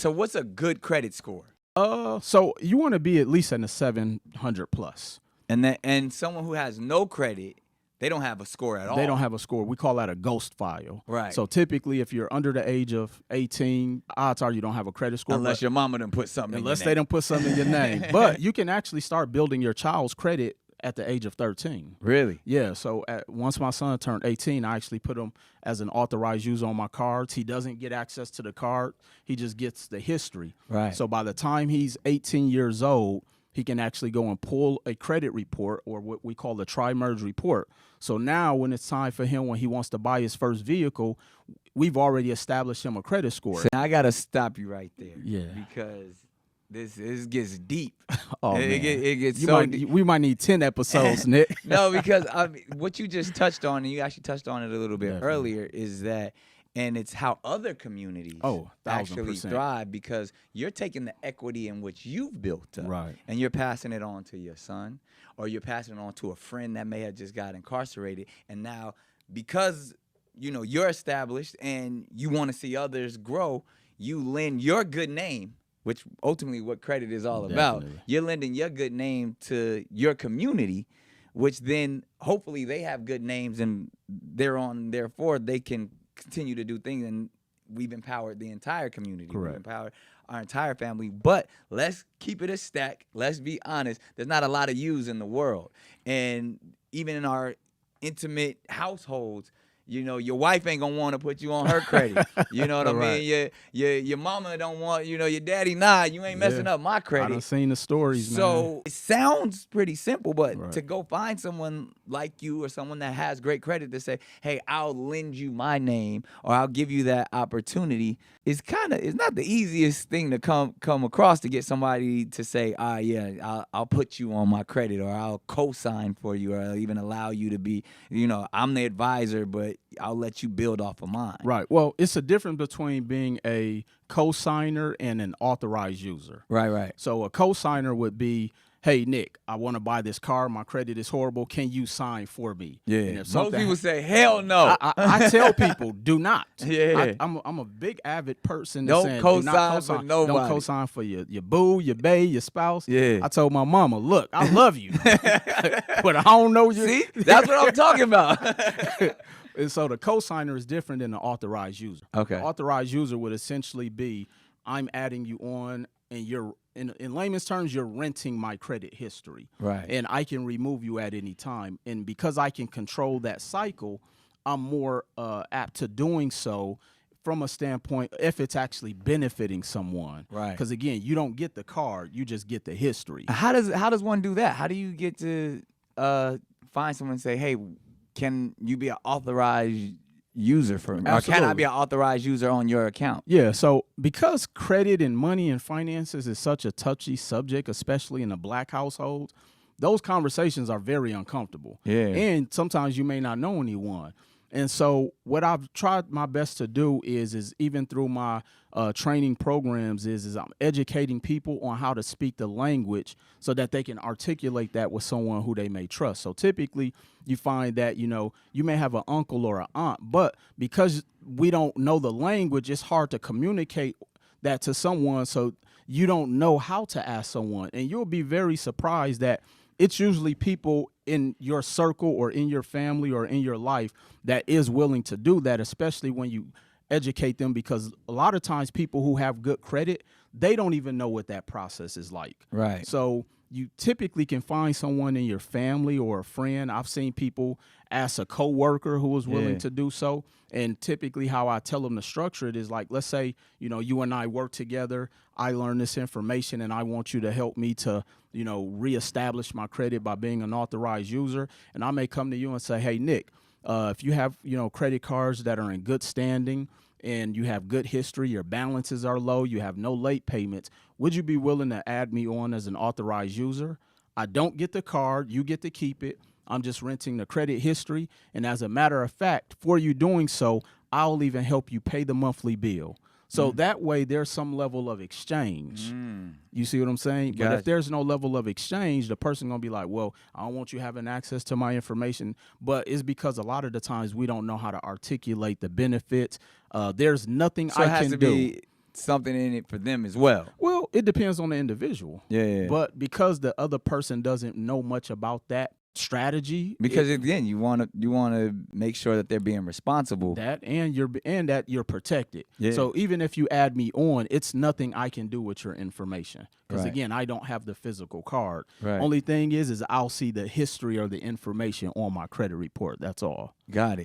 So what's a good credit score? So you want to be at least in the 700 plus. And someone who has no credit, they don't have a score at all. They don't have a score. We call that a ghost file. Right. So typically, if you're under the age of 18, odds are you don't have a credit score. Unless your mama done put something in your name. They don't put something in your name. But you can actually start building your child's credit at the age of 13. Really? Yeah. So once my son turned 18, I actually put him as an authorized user on my cards. He doesn't get access to the card. He just gets the history. Right. So by the time he's 18 years old, he can actually go and pull a credit report, or what we call the tri-merge report. So now when it's time for him, when he wants to buy his first vehicle, we've already established him a credit score. So I got to stop you right there. Yeah. Because this gets deep. Oh, it man. gets deep. We might need 10 episodes, Nick. No, because what you just touched on, and you actually touched on it a little bit Definitely. earlier, is that, and it's how other communities actually 1000%. thrive, because you're taking the equity in which you've built up, Right. and you're passing it on to your son, or you're passing it on to a friend that may have just got incarcerated, and now because you're established and you want to see others grow, you lend your good name, which ultimately what credit is all about. Definitely. You're lending your good name to your community, which then hopefully they have good names and therefore they can continue to do things, and we've empowered the entire community. Correct. We've empowered our entire family. But let's keep it a stack. Let's be honest. There's not a lot of yous in the world. And even in our intimate households, your wife ain't gonna want to put you on her credit. You know what I mean? Your mama don't want, your daddy, you ain't messing up my credit. I done seen the stories, man. So it sounds pretty simple, but Right. to go find someone like you or someone that has great credit to say, hey, I'll lend you my name or I'll give you that opportunity, it's not the easiest thing to come across, to get somebody to say, I'll put you on my credit, or I'll co-sign for you, or I'll even allow you to be, I'm the advisor, but I'll let you build off of mine. Right. Well, it's a difference between being a cosigner and an authorized user. Right. So a cosigner would be, hey, Nick, I want to buy this car. My credit is horrible. Can you sign for me? Yeah. And if Most people say, hell no. I tell people, do not. Yeah. I'm a big avid person. Don't saying, co-sign for nobody. Don't co-sign for your boo, your bae, your spouse. Yeah. I told my mama, look, I love you, but I don't know you. See, that's what I'm talking about. And so the cosigner is different than the authorized user. Okay. The authorized user would essentially be, I'm adding you on, and you're in layman's terms, you're renting my credit history. Right. And I can remove you at any time. And because I can control that cycle, I'm more apt to doing so from a standpoint if it's actually benefiting someone. Right. Because again, you don't get the card, you just get the history. How does one do that? How do you get to find someone and say, hey, can you be an authorized user for me? Absolutely. Or can I be an authorized user on your account? Yeah, so because credit and money and finances is such a touchy subject, especially in a black household, those conversations are very uncomfortable. Yeah. And sometimes you may not know anyone. And so what I've tried my best to do is even through my training programs is I'm educating people on how to speak the language so that they can articulate that with someone who they may trust. So typically you find that, you may have an uncle or an aunt, but because we don't know the language, it's hard to communicate that to someone. So you don't know how to ask someone. And you'll be very surprised that it's usually people in your circle or in your family or in your life that is willing to do that, especially when you educate them, because a lot of times people who have good credit, they don't even know what that process is like. Right. So you typically can find someone in your family or a friend. I've seen people ask a coworker who was willing to do so. And typically how I tell them to structure it is like, let's say, you and I work together. I learn this information and I want you to help me to, reestablish my credit by being an authorized user. And I may come to you and say, hey, Nick, if you have, credit cards that are in good standing and you have good history, your balances are low, you have no late payments, would you be willing to add me on as an authorized user? I don't get the card, you get to keep it. I'm just renting the credit history. And as a matter of fact, for you doing so, I'll even help you pay the monthly bill. So that way there's some level of exchange. You see what I'm saying? Gotcha. But if there's no level of exchange, the person going to be like, well, I don't want you having access to my information. But it's because a lot of the times we don't know how to articulate the benefits. There's nothing So I it has can to do. be something in it for them as well. Well, it depends on the individual. Yeah. But because the other person doesn't know much about that strategy, Because again, you want to make sure that they're being responsible. that that you're protected. Yeah. So even if you add me on, it's nothing I can do with your information. Because Right. again, I don't have the physical card. Right. Only thing is I'll see the history or the information on my credit report. That's all. Got it.